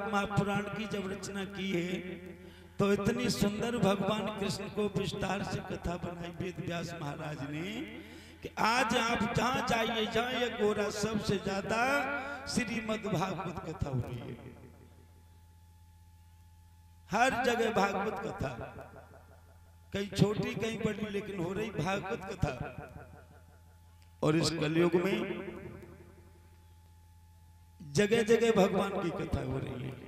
भागवत महापुराण की जब रचना की है तो इतनी सुंदर भगवान कृष्ण को विस्तार से कथा बनाई वेद व्यास महाराज ने कि आज आप जहां जाइए, जहां ये गोरा सबसे ज्यादा श्रीमद् भागवत कथा हो रही है। हर जगह भागवत कथा, कहीं छोटी कहीं बड़ी, लेकिन हो रही भागवत कथा। और इस कलयुग में जगह जगह भगवान की कथा हो रही है।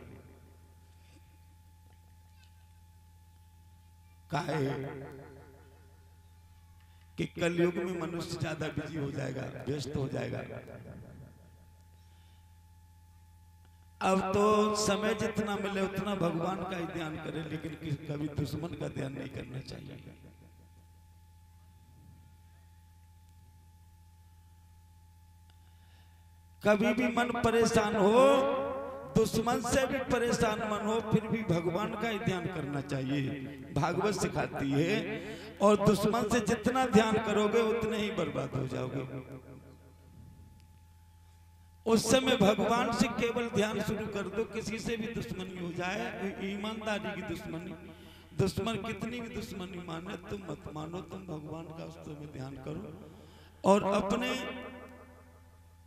काहे कि कलयुग में मनुष्य ज्यादा बिजी हो जाएगा, व्यस्त हो जाएगा। अब तो समय जितना मिले उतना भगवान का ही ध्यान करे, लेकिन कभी दुश्मन का ध्यान नहीं करना चाहिए। कभी भी मन परेशान हो, दुश्मन से भी परेशान मन हो, फिर भी भगवान का ही ध्यान करना चाहिए, भागवत सिखाती है। और दुश्मन से जितना ध्यान करोगे उतने ही बर्बाद हो जाओगे। उस समय भगवान से केवल ध्यान शुरू कर दो, किसी से भी दुश्मनी हो जाए, ईमानदारी की दुश्मनी, दुश्मन कितनी भी दुश्मनी माने तुम मत मानो, तुम भगवान का उस में ध्यान करो। और अपने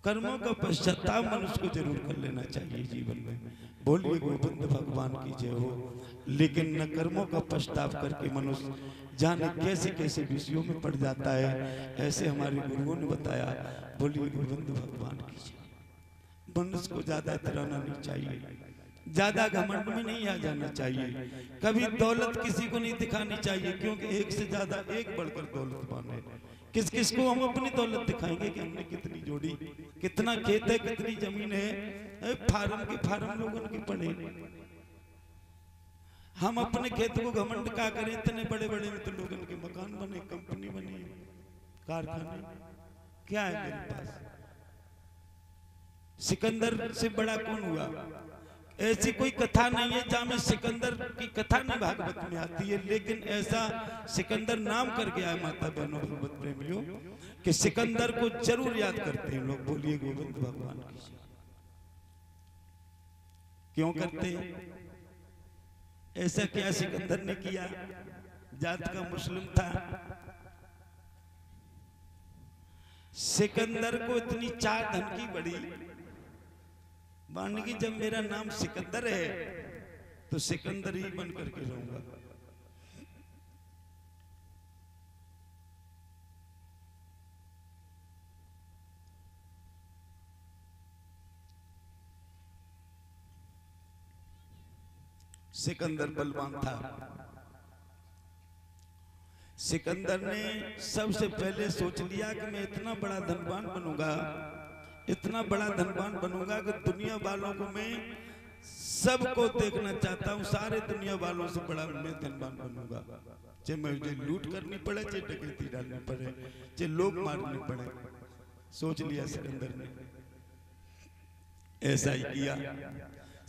कर्मों का पश्चाताप मनुष्य को जरूर कर लेना चाहिए जीवन में। बोलिए गोविंद भगवान की जय हो। लेकिन न कर्मों का पश्चाताप करके मनुष्य जाने कैसे कैसे विषयों में पड़ जाता है, ऐसे हमारे गुरुओं ने बताया। बोलिए गोविंद भगवान की जय। मनुष्य को ज्यादा इतराना नहीं चाहिए, ज्यादा घमंड में नहीं आ जाना चाहिए, कभी दौलत किसी को नहीं दिखानी चाहिए, क्योंकि एक से ज्यादा एक बढ़कर दौलतमान है। किस किस को हम अपनी दौलत दिखाएंगे कि हमने कितनी जोड़ी, कितना खेत है, कितनी जमीन है, फार्म के फार्म लोगों के पड़े। हम अपने खेत को घमंड का करें, इतने बड़े बड़े में तो लोगों के मकान बने, कंपनी बनी, कारखाने, क्या है मेरे पास? सिकंदर से बड़ा कौन हुआ? ऐसी कोई कथा नहीं है जहां में सिकंदर की कथा नहीं भागवत में आती है, लेकिन ऐसा सिकंदर नाम कर गया है माता बहनों भगवत प्रेमियों कि सिकंदर को जरूर याद करते हैं लोग। बोलिए गोविंद भगवान की। क्यों करते हैं ऐसा? क्या सिकंदर ने किया? जात का मुस्लिम था। सिकंदर को इतनी चाह धन की बड़ी, मान की जब मेरा नाम सिकंदर है तो सिकंदर ही बन करके रहूंगा। सिकंदर बलवान था। सिकंदर ने सबसे पहले सोच लिया कि मैं इतना बड़ा धनवान बनूंगा, इतना बड़ा धनवान बनूंगा कि दुनिया वालों को मैं सबको देखना चाहता हूं, सारे दुनिया वालों से बड़ा मैं धनवान बनूंगा। चाहे मुझे लूट करनी पड़े, चाहे डकैती डालनी पड़े, चाहे लोग मारने पड़े। सोच लिया सिकंदर ने, ऐसा ही किया।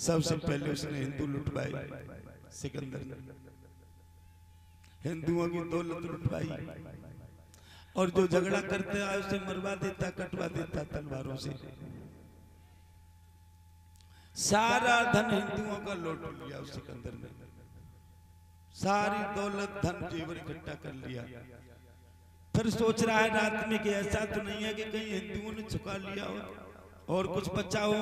सबसे पहले उसने हिंदू लुटवाए। सिकंदर ने हिंदुओं की दौलत लुटवाई, और जो झगड़ा करते आए उसे मरवा देता, कटवा देता तलवारों से। सारा धन हिंदुओं का लूट लिया उस सिकंदर ने, सारी दौलत धन जेवर इकट्ठा कर लिया। फिर सोच रहा है रात में कि ऐसा तो नहीं है कि कहीं हिंदुओं ने छुपा लिया हो और कुछ बचा हो।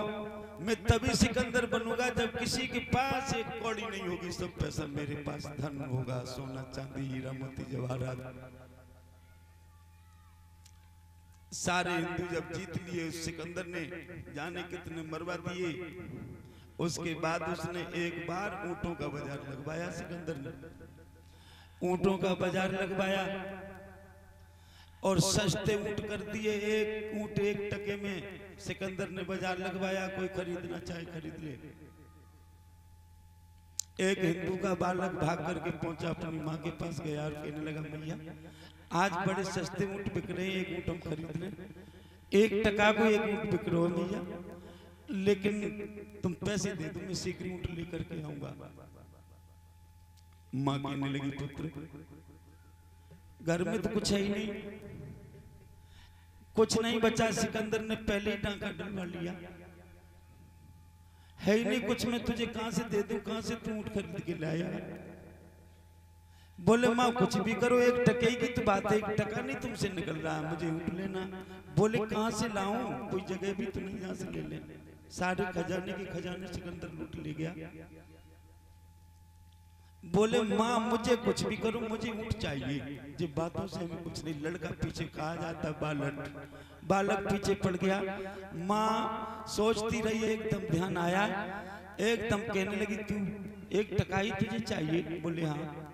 मैं तभी सिकंदर बनूंगा जब किसी के पास एक कौड़ी नहीं होगी, सब पैसा मेरे पास धन होगा, सोना चांदी हीरा मोती जवाहरात। सारे हिंदू जब जीत लिए, सिकंदर ने जाने कितने मरवा दिए। उसके बाद उसने एक बार ऊंटों का बाजार लगवाया। सिकंदर ने ऊंटों का बाजार लगवाया और सस्ते ऊंट कर दिए। एक ऊंट 1 टके में सिकंदर ने बाजार लगवाया, कोई खरीदना चाहे खरीद ले। एक हिंदू का बालक भाग करके पहुंचा, अपनी माँ के पास गया और कहने लगा, भैया आज बड़े सस्ते ऊंट बिक रहे हैं, एक ऊंट हम खरीद लें। 1 टका को 1 ऊंट बिक रहा है भैया, लेकिन तुम पैसे दे दो, मैं शीघ्र ऊंट लेकर के आऊंगा। माँ कहने लगी, पुत्र घर में तो कुछ है ही नहीं, कुछ नहीं बचा। सिकंदर ने पहले ही टांका डलवा लिया। है ही नहीं कुछ, मैं तुझे कहां से दे दूं, कहां से तू ऊँट खरीद के लाया। बोले माँ कुछ भी करो, 1 टके की तो बात है, 1 टका नहीं तुमसे निकल रहा है, मुझे ऊँट लेना। बोले कहां से लाऊं, कोई जगह भी तो नहीं जहां से ले ले। सारे खजाने के खजाने सिकंदर लूट ले गया। बोले माँ मुझे कुछ भी करो, मुझे ऊँट चाहिए। जब बातों से हमें कुछ नहीं, लड़का पीछे कहा जाता बालक पीछे पड़ गया। माँ सोचती रही, एकदम ध्यान आया, एकदम कहने लगी तू 1 टका ही तुझे चाहिए। बोले हाँ।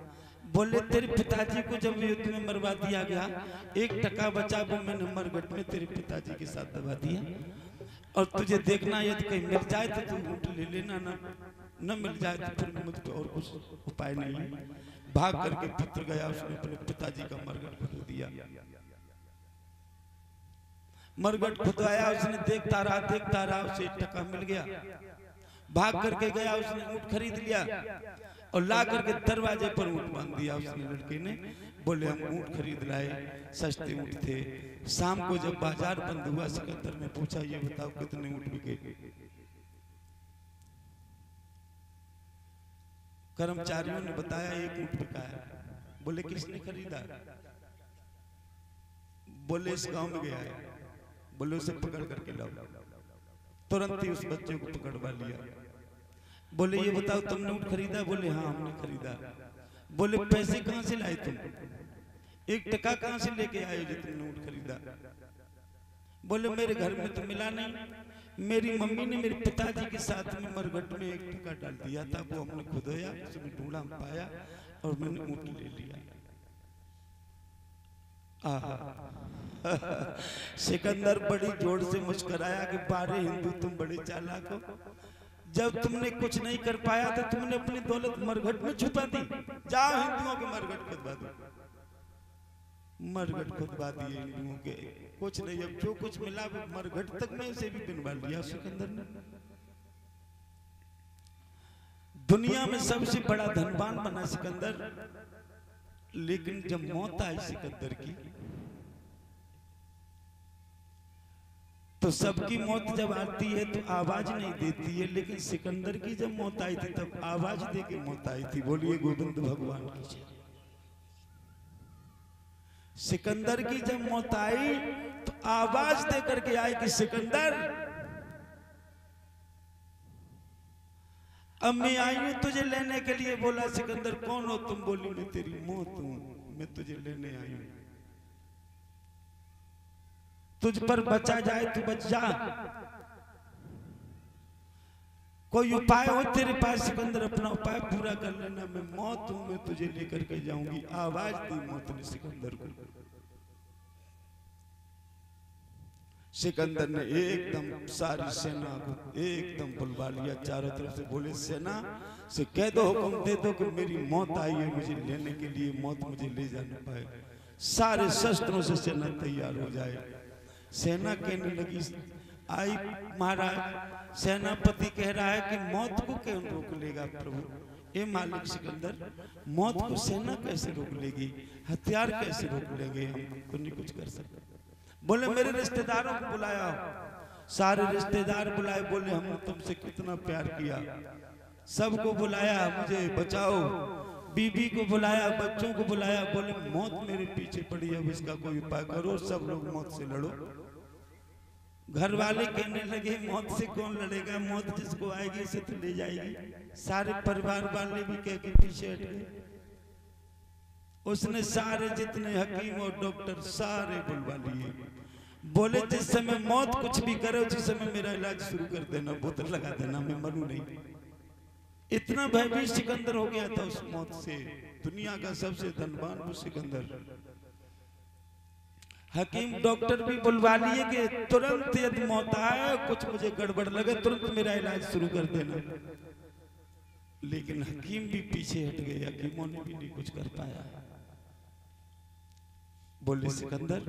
बोले तेरे पिताजी को जब युद्ध में मरवा दिया गया, 1 टका बचा वो मैंने मरघट में तेरे पिताजी के साथ दबा दिया, और तुझे देखना यदि कहीं मिल जाए तो तू ऊँट ले लेना, न मिल जाए तो फिर मुझ पे और कुछ उपाय नहीं है। भाग करके पुत्र गया, उसने अपने पिताजी का मरघट खोद दिया। मरघट खुदवाया, उसने देखता रहा, उसे 1 टका मिल गया। भाग करके गया, उसने ऊँट खरीद लिया और ला करके दरवाजे पर ऊँट बांध दिया उसने, लड़के ने। बोले हम ऊँट खरीद लाए, सस्ते ऊँट थे। शाम को जब बाजार बंद हुआ, सिकंदर ने पूछा ये बताओ कितने ऊँट बिके। कर्मचारियों ने बताया 1 ऊँट बिका है। बोले किसने खरीदा। बोले इस गांव में गया है। बोले उसे पकड़ करके लाओ। तुरंत ही उस बच्चे को पकड़वा लिया। बोले ये बताओ तुमने ऊँट खरीदा। बोले हाँ हमने खरीदा। बोले पैसे कहां से लाए तुम, 1 टका कहां से लेके आए जो तुमने ऊँट खरीदा। बोले मेरे घर में तो मिला नहीं, मेरी मम्मी ने मेरे पिताजी के साथ में मरघट में 1 टका डाल दिया था, वो हमने खुदोया, उसमें ढूंढा पाया और मैंने ऊँट ले लिया। सिकंदर बड़ी जोर से मुस्कुराया कि बारे हिंदू तुम बड़े चालाक हो। जब तुमने कुछ नहीं कर पाया तो तुमने अपनी दौलत मरघट में छुपा दी। जाओ हिंदुओं के मरघट खुदवा दो। मरघट खुदवा दिए हिंदुओं के, कुछ नहीं, अब जो कुछ मिला वो मरघट तक में उसे भी बनवा लिया सिकंदर ने। दुनिया में सबसे बड़ा धनवान बना सिकंदर, लेकिन जब मौत आई सिकंदर की तो सबकी मौत जब आती है तो आवाज नहीं देती है, लेकिन सिकंदर की जब मौत आई थी तब आवाज दे के मौत आई थी। बोलिए गोविंद भगवान की जय। सिकंदर की जब मौत आई तो आवाज दे करके आई कि सिकंदर अब मैं आई हूं तुझे लेने के लिए। बोला सिकंदर कौन हो तुम। बोली मैं तेरी मौत हूं, मैं तुझे लेने आई हूं। तुझ पर बचा जाए तो बच जा, कोई उपाय हो तेरे पास सिकंदर अपना उपाय पूरा कर लेना। मैं मौत हूं, मैं तुझे लेकर के जाऊंगी। आवाज दी मौत ने सिकंदर को। सिकंदर ने एकदम सारी सेना को एकदम बुलवा लिया चारों तरफ से। बोले सेना से कह दो, हुक्म दे दो कि मेरी मौत आई है, मुझे लेने के लिए, मौत मुझे ले जाना पाए। सारे शस्त्रों से सेना तैयार हो जाए। सेना कहने लगी आई महाराज, सेनापति कह रहा है कि मौत को क्यों रोक लेगा प्रभु। ए मालिक सिकंदर, मौत को सेना कैसे रोक लेगी, हथियार कैसे रोक लेंगे, हम तो नहीं कुछ कर सकते। बोले मेरे रिश्तेदारों को बुलाया। सारे रिश्तेदार बुलाए। बोले हमने तुमसे कितना प्यार किया, सबको बुलाया, मुझे बचाओ। बीबी को बुलाया, बच्चों को बुलाया। बोले मौत मेरे पीछे पड़ी है, अब इसका कोई उपाय करो, सब लोग मौत से लड़ो। घर वाले कहने लगे मौत से कौन लड़ेगा, मौत जिसको आएगी उसे तो ले जाएगी। सारे परिवार वाले भी कह के पीछे हट गए। उसने सारे जितने हकीम और डॉक्टर सारे बुलवा लिए। बोले जिस समय मौत कुछ भी करे उस समय मेरा इलाज शुरू कर देना, बोतल लगा देना, मैं मरूं नहीं। इतना भयभीत सिकंदर हो गया था उस मौत से। दुनिया का सबसे धनवान वो सिकंदर। हकीम डॉक्टर भी बुलवा लिए कि तुरंत यदि मौत आए, कुछ मुझे गड़बड़ लगे, तुरंत मेरा इलाज शुरू कर देना। लेकिन हकीम भी पीछे हट गए, हकीमों ने भी नहीं कुछ कर पाया। बोले सिकंदर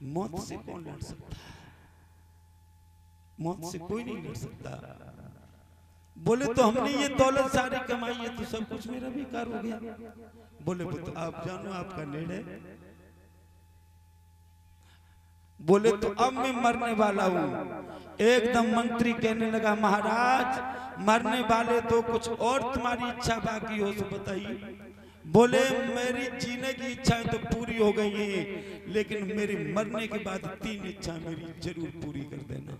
मौत से कौन लड़ सकता है, मौत से कोई नहीं लड़ सकता। बोले तो हमने ये दौलत सारी कमाई है तो सब कुछ मेरा बेकार हो गया। बोले तो आप जानो आपका निर्णय। बोले तो अब मैं मरने वाला हूं। एकदम मंत्री कहने लगा महाराज मरने वाले तो कुछ और तुम्हारी इच्छा बाकी हो तो बताइए। बोले मेरी जीने की इच्छाएं तो पूरी हो गई हैं, लेकिन मेरे मरने के बाद 3 इच्छा मेरी जरूर पूरी कर देना।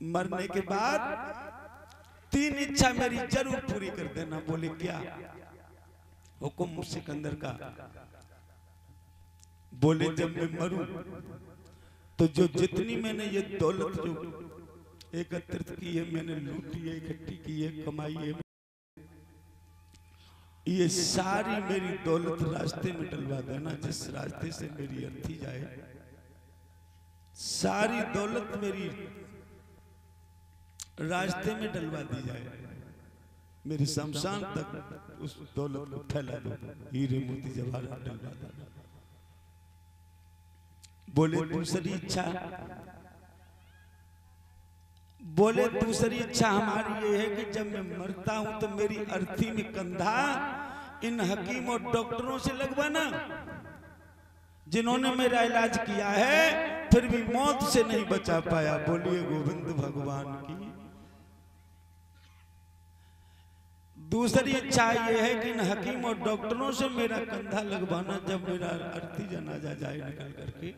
मरने के बाद 3 इच्छा मेरी जरूर पूरी कर देना। बोले क्या? हुक्म सिकंदर का। बोले जब मैं मरूं तो जो जितनी मैंने ये दौलत जो एकत्रित की है, मैंने लूटी है, इकट्ठी की है, कमाई है, ये सारी मेरी दौलत रास्ते में डलवा देना। जिस रास्ते से मेरी अर्थी जाए सारी दौलत मेरी रास्ते में डलवा दी जाए, मेरे शमशान तक उस दौलत को फैला दो, हीरे मोती जवाहरात डलवा दो। बोले दूसरी इच्छा? बोले दूसरी इच्छा हमारी ये है कि जब मैं मरता हूं तो मेरी अर्थी में कंधा इन हकीम और डॉक्टरों से लगवाना जिन्होंने मेरा इलाज किया है फिर भी मौत से नहीं बचा पाया। बोलिए गोविंद भगवान की। दूसरी इच्छा ये है कि इन हकीम और डॉक्टरों से मेरा कंधा लगवाना, जब मेरा अर्थी जनाजा जाए निकल करके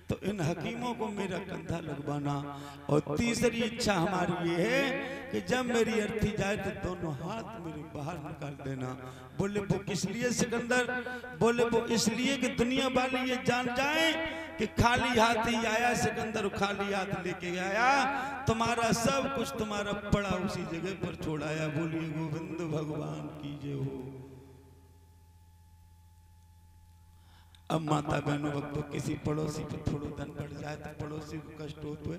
तो इन हकीमों को मेरा कंधा लगवाना। और तीसरी इच्छा हमारी ये है कि जब मेरी अर्थी जाए तो दोनों हाथ मेरे बाहर निकाल देना। बोले वो किस लिए सिकंदर? बोले वो इसलिए कि दुनिया वाले ये जान जाए कि खाली हाथ ही आया सिकंदर, खाली हाथ लेके आया, तुम्हारा सब कुछ तुम्हारा पड़ा उसी जगह पर छोड़ाया। बोलिए गोविंद भगवान की जय हो। अब माता बहनों वक्त किसी पड़ोसी पर थोड़ा धन बढ़ जाए तो पड़ोसी को कष्ट होता है,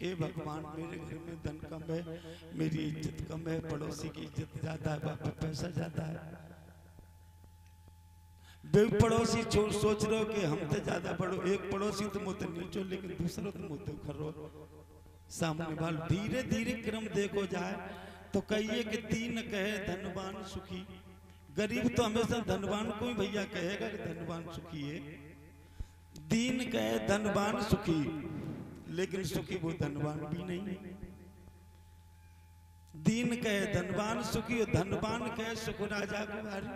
ए भगवान मेरे घर में धन कम है, मेरी इज्जत कम है, पड़ोसी की इज्जत ज्यादा है, बाप पैसा ज्यादा है। पड़ोसी सोच रहे हो कि हम तो ज्यादा बड़ो, एक पड़ोसी तुम होते नीचो लेकिन दूसरा तुम होते खरो सामने वाल। धीरे धीरे क्रम देखो जाए तो कहिए कि 3 कहे धनवान सुखी। गरीब तो हमेशा धनवान को ही भैया कहेगा कि धनवान सुखी है। दीन कहे धनवान सुखी, लेकिन सुखी वो धनवान भी नहीं है। दीन कहे धनवान सुखी और धनवान कहे सुख राजा को भारी।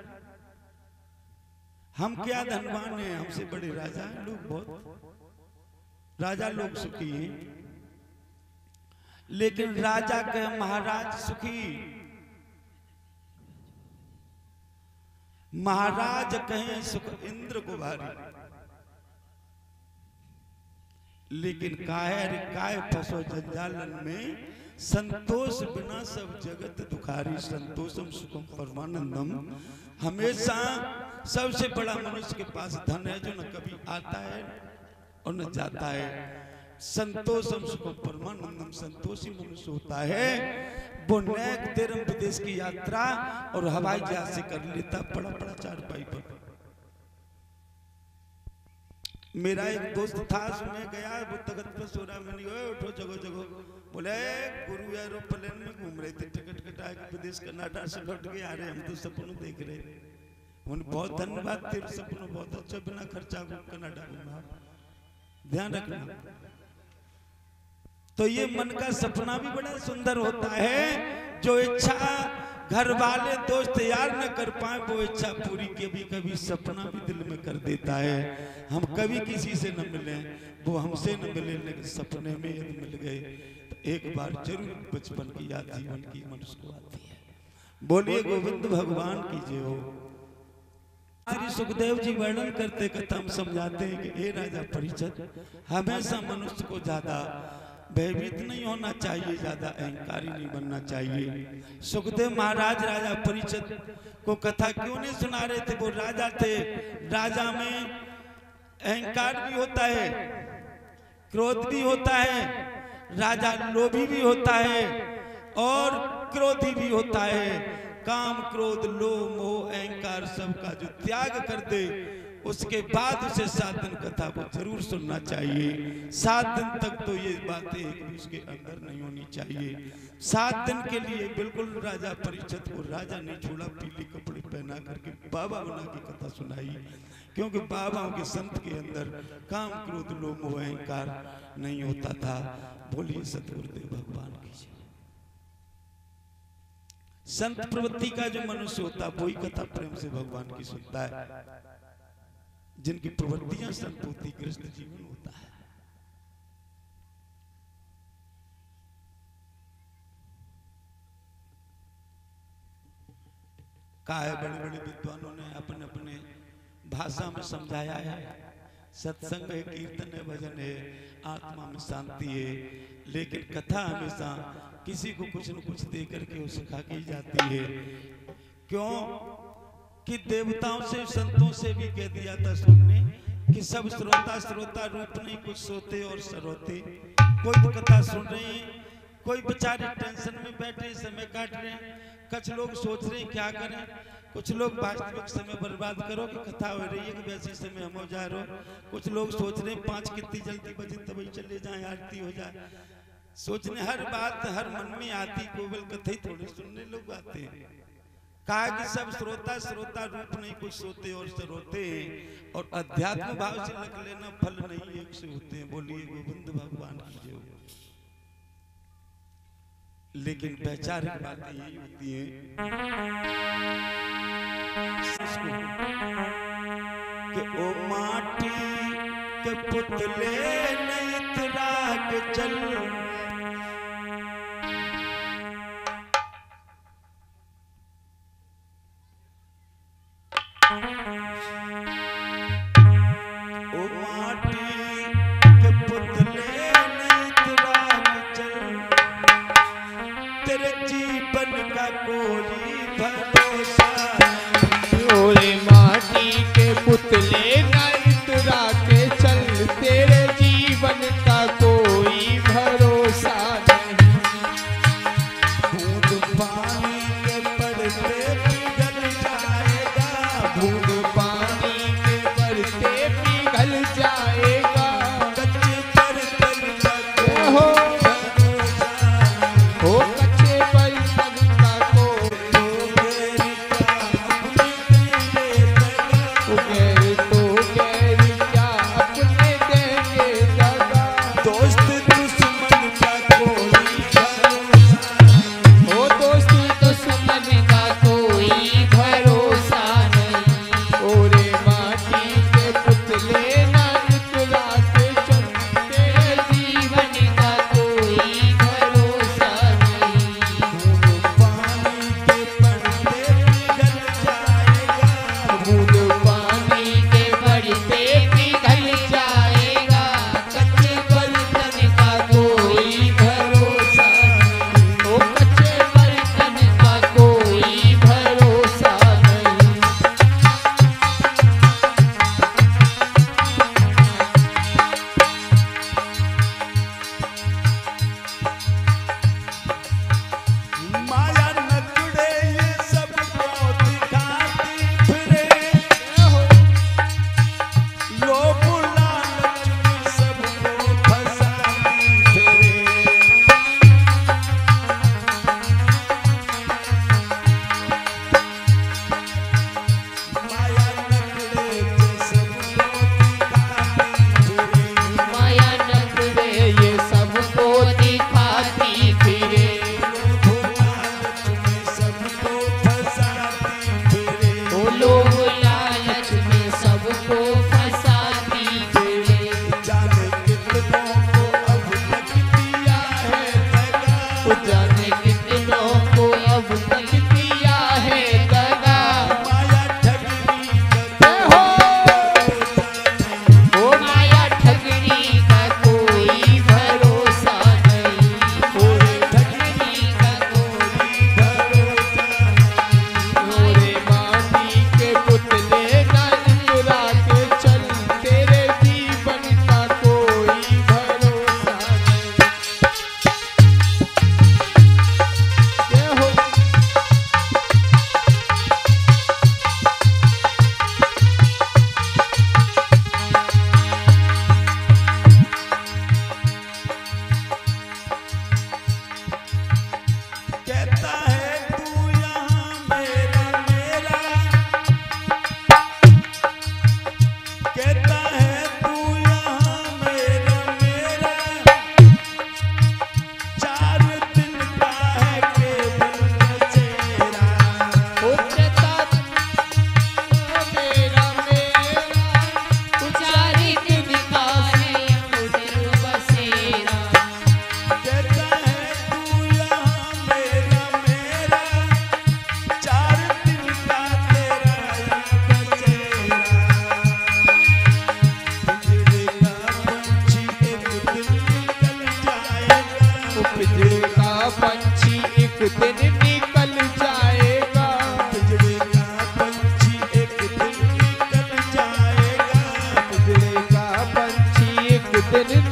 हम क्या धनवान हैं, हमसे बड़े राजा हैं लोग, बहुत राजा लोग सुखी हैं। लेकिन राजा कहे महाराज सुखी, महाराज कहें सुख इंद्र को भारी। लेकिन काय फंसो जंजालन में, संतोष बिना सब जगत दुखारी। संतोषम सुखम परमानंदम। हमेशा सबसे बड़ा मनुष्य के पास धन है जो न कभी आता है और न जाता है। संतोषम सुखम परमानंदम, संतोषी मनुष्य होता है वो नैक तेरम विदेश की यात्रा और हवाई जहाज से कर लेता पड़ा पड़ा चारपाई पर। मेरा एक दोस्त था, सुने गया वो तख्त पर सो रहा, मैंने उठो जगो जगो। बोले गुरु एरोप्लेन में घूम रहे थे, टिकट कटा के विदेश कनाडा से लौट के आ रहे, हम तो सपनों देख रहे। उन्हें बहुत धन्यवाद, तेरे सपनों बहुत अच्छा, बिना खर्चा कनाडा घूमा, ध्यान रखना। तो ये मन का सपना भी बड़ा सुंदर होता है। जो इच्छा घर वाले दोस्त यार न कर पाए वो इच्छा पूरी कभी कभी सपना भी दिल में कर देता है। हम कभी किसी से न मिले, वो हमसे न मिले, लेकिन सपने में यदि मिल गए तो एक बार जरूर बचपन की याद जीवन की मनुष्य को आती है। बोलिए गोविंद भगवान की जय हो। श्री सुखदेव जी वर्णन करते कथा हम समझाते हैं कि हे राजा परीक्षित, हमेशा मनुष्य को ज्यादा भयभीत नहीं होना चाहिए, ज्यादा अहंकारी नहीं बनना चाहिए। सुखदेव महाराज राजा परीक्षित को कथा क्यों नहीं सुना रहे थे? वो राजा थे, राजा में अहंकार भी होता है, क्रोध भी होता है, राजा लोभी भी होता है और क्रोधी भी होता है। काम क्रोध लोभ मोह अहंकार सबका जो त्याग कर दे उसके बाद उसे 7 दिन कथा को जरूर सुनना चाहिए। 7 दिन तक तो ये बातें एक भी उसके अंदर नहीं होनी चाहिए। 7 दिन के लिए बिल्कुल राजा परीक्षित को राजा ने छोड़ा, पीले कपड़े पहना करके बाबा बना की कथा सुनाई, क्योंकि बाबाओं के संत के अंदर काम क्रोध लोभ मोह अहंकार नहीं होता था। बोलिए सतगुरुदेव भगवान की जय। संत प्रवृत्ति का जो मनुष्य होता है वही कथा प्रेम से भगवान की सुनता है। जिनकी प्रवृत्तियां संत होती, कृष्ण जीवन होता है। कहा है बड़े बड़े विद्वानों ने अपने अपने भाषा में समझाया है, सत्संग है, कीर्तन है, भजन है, आत्मा में शांति है। लेकिन कथा हमेशा किसी को कुछ न कुछ दे करके सिखा के जाती है। क्यों कि देवताओं से संतों से भी कह दिया था सुनने कि सब श्रोता रूप नहीं, कुछ सोते और सरोते। कोई कथा सुन रहे हैं, कोई बेचारे टेंशन में बैठे समय काट रहे हैं, कुछ लोग सोच रहे हैं क्या करें, कुछ लोग वास्तविक समय बर्बाद करो कि कथा हो रही है कि वैसे समय हम हो जा रहे हो। कुछ लोग सोच रहे हैं 5 कितनी जल्दी बजे तभी चले जाएं, आरती हो जाए। सोचने हर बात हर मन में आती, केवल कथा ही थोड़ी सुनने लोग आते हैं। कहा कि सब श्रोता रूप नहीं, कुछ सोते और सरोते हैं। और अध्यात्म भाव से लग लेना फल नहीं एक से होते हैं। बोलिए गोविंद भगवान की जय। लेकिन वैचारिक बातें यही होती है कि ओ माटी के पुतले नहीं इतरा के चल, ओ माटी के पुतले नहीं इतरा के चल, तेरे जीवन का कोई भरोसा नहीं। ओरे माटी के पुतले ना इतरा के चल, तेरे जीवन का कोई भरोसा नहीं। बूंद पानी के पड़ते पिघल जाएगा, बूंद पानी के पड़ते पिघल जाएगा। दिन